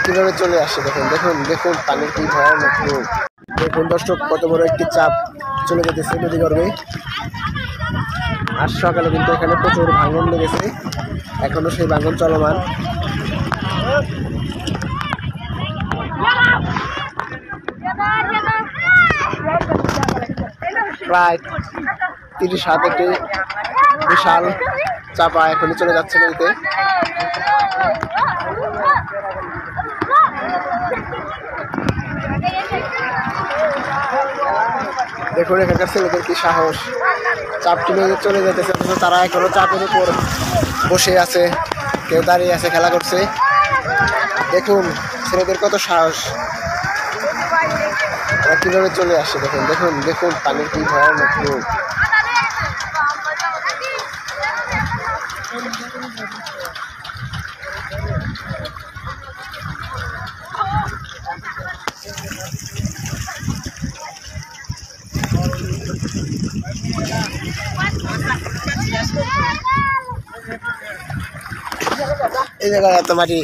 কিভাবে চলে আসে দেখুন দেখুন দেখুন পানির কি ভয়ানক রূপ। দেখুন দর্শক কত বড় একটি চাপ চলে যেতেছে নদী গর্ভে। আজ সকালে কিন্তু এখানে প্রচুর ভাঙন লেগেছে, এখনো সেই ভাঙন চলমান। প্রায় 30 হাত একটি বিশাল চাপা এখনই চলে যাচ্ছে নদীতে। দেখুন এখানকার ছেলেদের কি সাহস, চাপ তুলে চলে যেতেছে, তারা এখনো চাপের উপর বসে আছে, কেউ দাঁড়িয়ে আছে, খেলা করছে। দেখুন ছেলেদের কত সাহস, কিভাবে চলে আসে দেখুন দেখুন দেখুন পানির কি ভয়ানক রূপ। এই জায়গায় এত মাটি